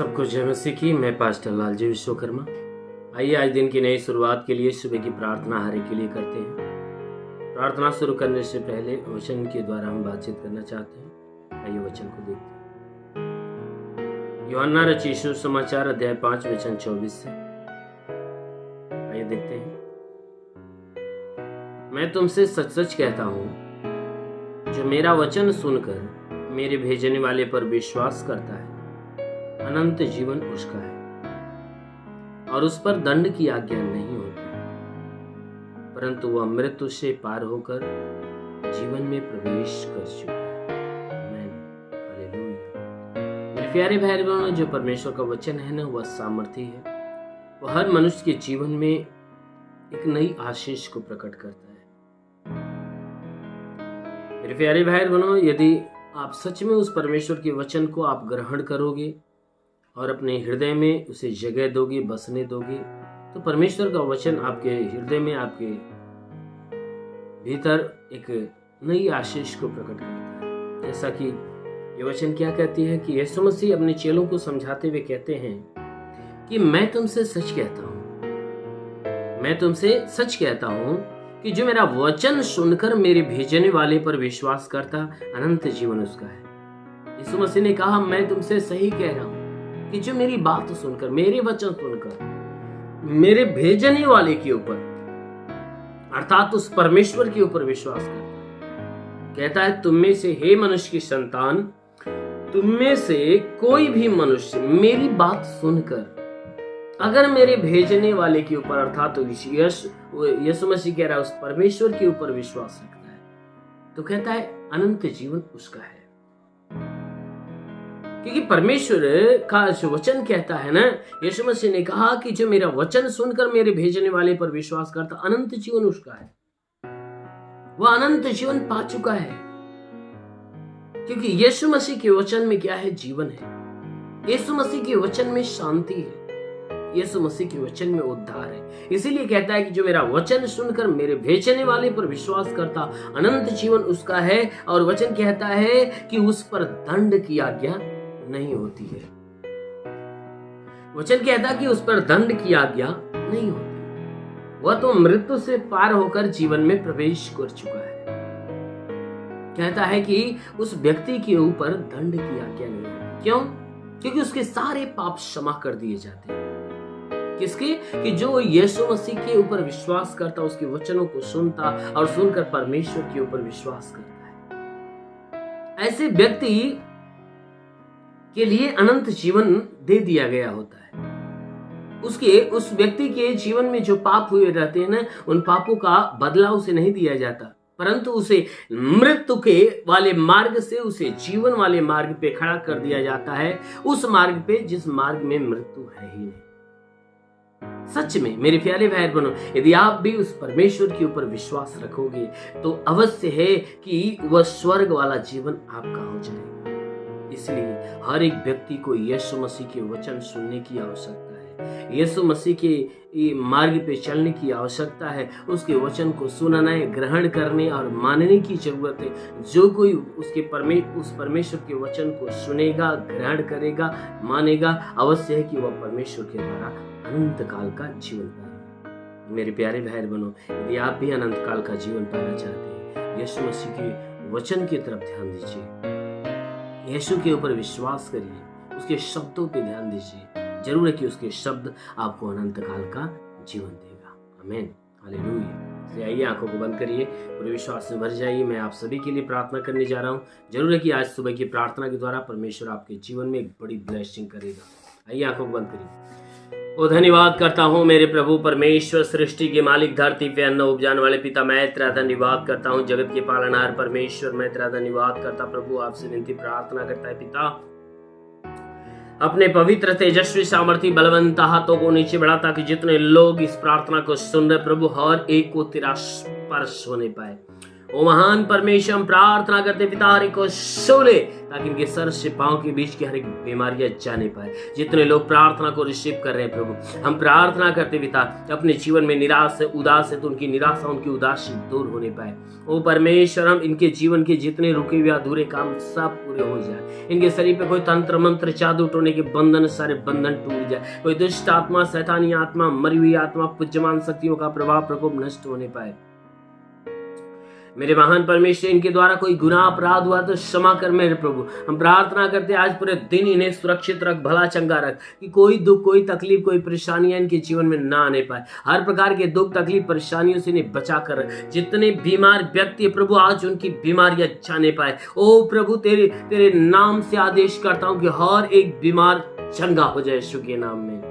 सबको जय मसीह की। मैं पास्टर लालजी विश्वकर्मा। आइए आज दिन की नई शुरुआत के लिए सुबह की प्रार्थना हर एक के लिए करते हैं। प्रार्थना शुरू करने से पहले वचन के द्वारा हम बातचीत करना चाहते हैं। आइए वचन को देखते हैं। यूहन्ना रचित सुसमाचार अध्याय 5 वचन 24 से। आइए देखते हैं। मैं तुमसे सच सच कहता हूँ, जो मेरा वचन सुनकर मेरे भेजने वाले पर विश्वास करता है, अनंत जीवन उसका है और उस पर दंड की आज्ञा नहीं होती, परंतु वह मृत्यु से पार होकर जीवन में प्रवेश कर चुका है। आमीन, हालेलुया। मेरे प्यारे भाई बहनों, जो परमेश्वर का वचन है ना, वह सामर्थी है। वह हर मनुष्य के जीवन में एक नई आशीष को प्रकट करता है। मेरे प्यारे भाई बहनों, यदि आप सच में उस परमेश्वर के वचन को आप ग्रहण करोगे और अपने हृदय में उसे जगह दोगे, बसने दोगे, तो परमेश्वर का वचन आपके हृदय में, आपके भीतर एक नई आशीष को प्रकट करता है। जैसा कि ये वचन क्या कहती है कि यीशु मसीह अपने चेलों को समझाते हुए कहते हैं कि मैं तुमसे सच कहता हूं, मैं तुमसे सच कहता हूं कि जो मेरा वचन सुनकर मेरे भेजने वाले पर विश्वास करता, अनंत जीवन उसका है। यीशु मसीह ने कहा, मैं तुमसे सही कह रहा हूं कि जो मेरी बात सुनकर, मेरे वचन सुनकर मेरे भेजने वाले के ऊपर, अर्थात उस परमेश्वर के ऊपर विश्वास करता है। कहता है, तुम में से हे मनुष्य की संतान, तुम में से कोई भी मनुष्य मेरी बात सुनकर अगर मेरे भेजने वाले के ऊपर, अर्थात यीशु मसीह कह रहा है, उस परमेश्वर के ऊपर विश्वास रखता है, तो कहता है अनंत जीवन उसका है। क्योंकि परमेश्वर का जो वचन कहता है ना, यीशु मसीह ने कहा कि जो मेरा वचन सुनकर मेरे भेजने वाले पर विश्वास करता, अनंत जीवन उसका है। वह अनंत जीवन पा चुका है, क्योंकि यीशु मसीह के वचन में क्या है? जीवन है। यीशु मसीह के वचन में शांति है। यीशु मसीह के वचन में उद्धार है। इसीलिए कहता है कि जो मेरा वचन सुनकर मेरे भेजने वाले पर विश्वास करता, अनंत जीवन उसका है। और वचन कहता है कि उस पर दंड की आज्ञा नहीं होती है। वचन कहता कि उस पर दंड की आज्ञा नहीं होती। वह तो मृत्यु से पार होकर जीवन में प्रवेश कर चुका है। कहता है कि उस व्यक्ति के ऊपर दंड की आज्ञा नहीं होती। क्यों? क्योंकि उसके सारे पाप क्षमा कर दिए जाते हैं। किसके? कि जो यीशु मसीह के ऊपर विश्वास करता, उसके वचनों को सुनता और सुनकर परमेश्वर के ऊपर विश्वास करता है, ऐसे व्यक्ति के लिए अनंत जीवन दे दिया गया होता है। उस व्यक्ति के जीवन में जो पाप हुए रहते हैं ना, उन पापों का बदला उसे नहीं दिया जाता, परंतु उसे मृत्यु के वाले मार्ग से उसे जीवन वाले मार्ग पे खड़ा कर दिया जाता है, उस मार्ग पे जिस मार्ग में मृत्यु है ही नहीं। सच में मेरे प्यारे भाई बहनों, यदि आप भी उस परमेश्वर के ऊपर विश्वास रखोगे तो अवश्य है कि वह स्वर्ग वाला जीवन आपका हो जाएगा। इसलिए हर एक व्यक्ति को यीशु मसीह के वचन सुनने की आवश्यकता है। यीशु मसीह के मार्ग पे चलने की आवश्यकता है। उसके वचन को सुनना है, ग्रहण करने और मानने की जरूरत है। जो कोई उस परमेश्वर के वचन को सुनेगा, ग्रहण करेगा, मानेगा, अवश्य है कि वह परमेश्वर के द्वारा अनंत काल का जीवन पाएगा। मेरे प्यारे भाई बहनों, यदि आप भी अनंत काल का जीवन पाना चाहते हैं, यीशु मसीह के वचन की तरफ ध्यान दीजिए, यीशु के ऊपर विश्वास करिए, उसके शब्दों पे ध्यान दीजिए। जरूर है कि उसके शब्द आपको अनंत काल का जीवन देगा। आमीन, हालेलुया। आइए आंखों को बंद करिए, पूरे विश्वास से भर जाइए। मैं आप सभी के लिए प्रार्थना करने जा रहा हूँ। जरूर है कि आज सुबह की प्रार्थना के द्वारा परमेश्वर आपके जीवन में एक बड़ी ब्लेसिंग करेगा। आइए आंखों को बंद करिए। ओ धन्यवाद करता हूँ मेरे प्रभु परमेश्वर, सृष्टि के मालिक, धरती पे अन्न उपजाने वाले पिता, मैं तेरा धन्यवाद करता हूँ। जगत के पालनहार परमेश्वर, मैं तेरा धन्यवाद करता प्रभु। आपसे विनती प्रार्थना करता है पिता, अपने पवित्र तेजस्वी सामर्थी बलवंत हाथों को नीचे बढ़ा, ताकि जितने लोग इस प्रार्थना को सुन रहे प्रभु, हर एक को तेरा स्पर्श होने पाए। ओ महान परमेश्वर, हम प्रार्थना करते पिता हर एक को छू ले, ताकि इनके सर से पांव के बीच की हर एक बीमारियां जाने पाए। जितने लोग प्रार्थना को रिसीव कर रहे हैं प्रभु, हम प्रार्थना करते पिता अपने जीवन में निराश है, उदास है, तो उनकी निराशा, उनकी उदासी दूर होने पाए। ओ परमेश्वर, हम इनके जीवन के जितने रुके हुए अधूरे काम सब पूरे हो जाए। इनके शरीर पे कोई तंत्र मंत्र जादू टोने के बंधन, सारे बंधन टूट जाए। कोई दुष्ट आत्मा, शैतानी आत्मा, मरी हुई आत्मा, पूज्यमान शक्तियों का प्रभाव प्रकोप नष्ट होने पाए। मेरे महान परमेश्वर, इनके द्वारा कोई गुनाह अपराध हुआ तो क्षमा कर मेरे प्रभु। हम प्रार्थना करते आज पूरे दिन इन्हें सुरक्षित रख, भला चंगा रख, कि कोई दुख, कोई तकलीफ, कोई परेशानियां इनके जीवन में ना आने पाए। हर प्रकार के दुख, तकलीफ, परेशानियों से इन्हें बचा कर, जितने बीमार व्यक्ति प्रभु आज उनकी बीमारियां जाने पाए। ओ प्रभु, तेरे नाम से आदेश करता हूं कि हर एक बीमार चंगा हो जाए यीशु के नाम में।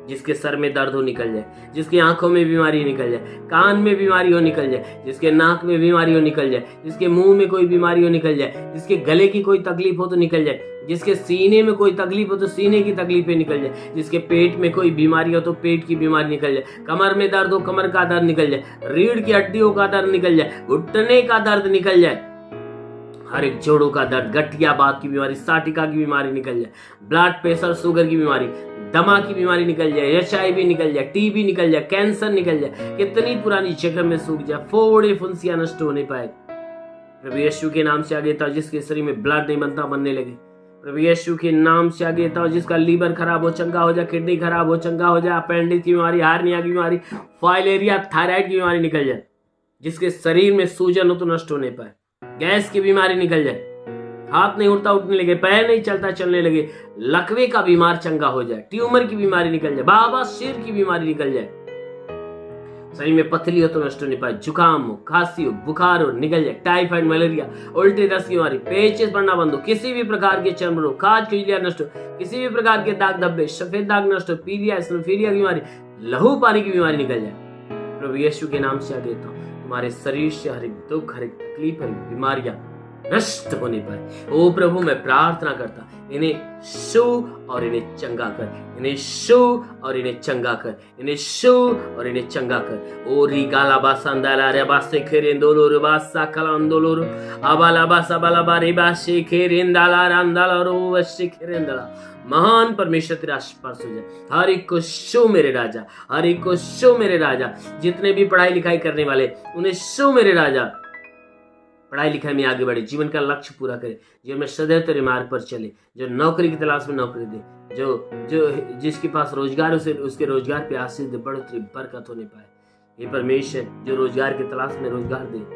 जिसके सर में दर्द हो निकल जाए, जिसकी आंखों में बीमारी निकल जाए, कान में बीमारी हो निकल जाए, जिसके नाक में बीमारी हो निकल जाए, जिसके मुंह में कोई बीमारी हो निकल जाए, जिसके गले की कोई तकलीफ हो तो निकल जाए, जिसके सीने में कोई तकलीफ हो तो सीने की तकलीफें निकल जाए, जिसके पेट में कोई बीमारी हो तो पेट की बीमारी निकल जाए, कमर में दर्द हो कमर का दर्द निकल जाए, रीढ़ की हड्डियों का दर्द निकल जाए, घुटने का दर्द निकल जाए, हर एक जोड़ों का दर्द, गठिया बात की बीमारी, साटिका की बीमारी निकल जाए, ब्लड प्रेशर, शुगर की बीमारी, दमा की बीमारी निकल जाए, HIV निकल जाए, TB निकल जाए, कैंसर निकल जाए, कितनी पुरानी जगह में सूख जाए, फोड़े फुंसियां नष्ट होने पाए। प्रभु यीशु के नाम से आगे था जिसके शरीर में ब्लड नहीं बनता, बनने लगे। प्रभु यीशु के नाम से आगे था जिसका लीवर खराब हो चंगा हो जाए, किडनी खराब हो चंगा हो जाए, अपेंडिक्स की बीमारी, हार्निया की बीमारी, फाइलेरिया, थायराइड की बीमारी निकल जाए, जिसके शरीर में सूजन हो तो नष्ट होने पाए, गैस की बीमारी निकल जाए, हाथ नहीं उठता उठने लगे, पैर नहीं चलता चलने लगे, लकवे का बीमार चंगा हो जाए, ट्यूमर की बीमारी निकल जाए, बाबा सिर की बीमारी निकल जाए, शरीर में पथरी हो तो नष्ट होने पाए, जुकाम हो, खांसी हो, बुखार हो निकल जाए, टाइफाइड, मलेरिया, उल्टी रस की बीमारी, पेचिस पड़ना बंद हो, किसी भी प्रकार के चर्म रोग, खाज खुजलियां नष्ट हो, किसी भी प्रकार के दाग धब्बे, सफेद दाग नष्ट हो, पीलिया, एसिनोफिलिया की बीमारी, लहू पानी की बीमारी निकल जाए। प्रभु यीशु के नाम से आगे तो तुम्हारे शरीर से हर एक दुख, हर एक तकलीफ, हर एक बीमारियां नष्ट होने पाए। ओ प्रभु, मैं प्रार्थना करता इन्हें शू और इन्हें चंगा कर, इन्हें शू और इन्हें चंगा कर, इन्हें शू और इन्हें चंगा कर। ओ रिगाला बासंदाला रे बासे खेरेंदोलो रे बासा कलांदोलो रे आबाला बासा बाला बारे बासे खेरेंदाला रंदाला रो वसे खेरेंदाला। महान परमेश्वर तेरा स्पर्श हो जाए, हर एक को शो मेरे राजा, हर एक को शो मेरे राजा। जितने भी पढ़ाई लिखाई करने वाले उन्हें शो मेरे राजा, पढ़ाई लिखाई में आगे बढ़े, जीवन का लक्ष्य पूरा करे, जीवन में सदैव तेरे मार्ग पर चले, जो नौकरी की तलाश में नौकरी दे, जो जिसके पास रोजगार उसे उसके रोजगार पे आशीष दे, बढ़ोतरी बरकत होने पाए। ये परमेश्वर जो रोजगार की तलाश में रोजगार दे,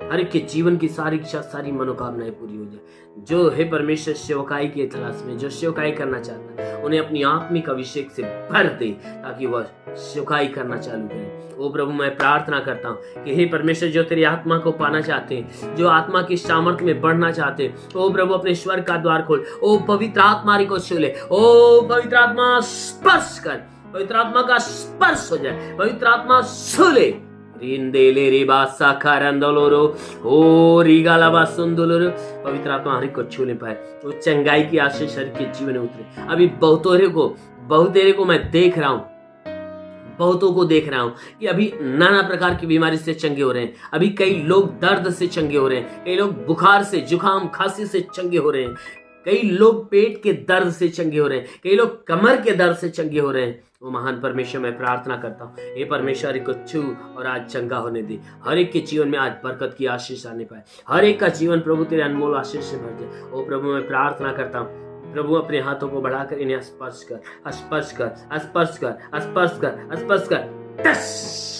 हर एक के जीवन की सारी इच्छा, सारी मनोकामनाएं पूरी हो जाए। जो है परमेश्वर सेवकाई की तलाश में, जो सेवकाई करना चाहता है, उन्हें अपनी आत्मिक अभिषेक से भर दे, ताकि वह सेवकाई करना चालू करे। ओ प्रभु, मैं प्रार्थना करता हूँ कि हे परमेश्वर, जो तेरी आत्मा को पाना चाहते हैं, जो आत्मा की सामर्थ्य में बढ़ना चाहते हैं, ओ प्रभु अपने स्वर्ग का द्वार खोल, ओ पवित्र आत्मा को छू ले, ओ पवित्र आत्मा स्पर्श कर, पवित्र आत्मा का स्पर्श हो जाए, पवित्र आत्मा छू ले। रिंदेले रे बासा करंदोलोरो ओ रिगाला बासुंदोलोरो। पवित्र आत्मा हर को छूने पाए, वो चंगाई की आशीष हर के जीवन में उतरे। अभी बहुतेरे को मैं देख रहा हूं, बहुतों को देख रहा हूं कि अभी नाना प्रकार की बीमारी से चंगे हो रहे हैं। अभी कई लोग दर्द से चंगे हो रहे हैं, कई लोग बुखार से, जुकाम, खांसी से चंगे हो रहे हैं, कई लोग पेट के दर्द से चंगे हो रहे हैं, कई लोग कमर के दर्द से चंगे हो रहे हैं। वो महान परमेश्वर, मैं प्रार्थना करता हूँ, हे परमेश्वर को छू और आज चंगा होने दे। हर एक के जीवन में आज बरकत की आशीष आने पाए, हर एक का जीवन प्रभु तेरे अनमोल आशीष से भर जाए। ओ प्रभु, मैं प्रार्थना करता हूँ, प्रभु अपने हाथों को बढ़ाकर इन्हें स्पर्श कर, स्पर्श कर, स्पर्श कर, स्पर्श कर, स्पर्श कर, टच।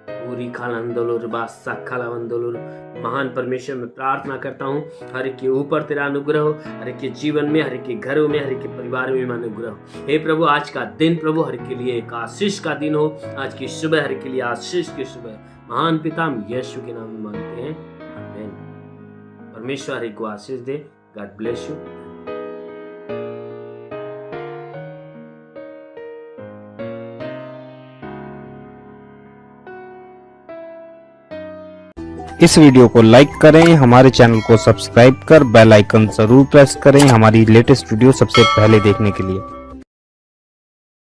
पूरी खालंदोलोर बासा खालावंदोलोर। महान परमेश्वर, मैं प्रार्थना करता हूँ, हर एक के ऊपर तेरा अनुग्रह हो, हर एक के जीवन में, हर एक के घरों में, हर एक के परिवार में अनुग्रह हो। हे प्रभु, आज का दिन प्रभु हर के लिए एक आशीष का दिन हो, आज की सुबह हर के लिए आशीष की सुबह। महान पिता, हम यीशु के नाम में मांगते हैं, आमीन। परमेश्वर हर एक को आशीष दे। God bless you. इस वीडियो को लाइक करें, हमारे चैनल को सब्सक्राइब कर बेल आइकन जरूर प्रेस करें हमारी लेटेस्ट वीडियो सबसे पहले देखने के लिए।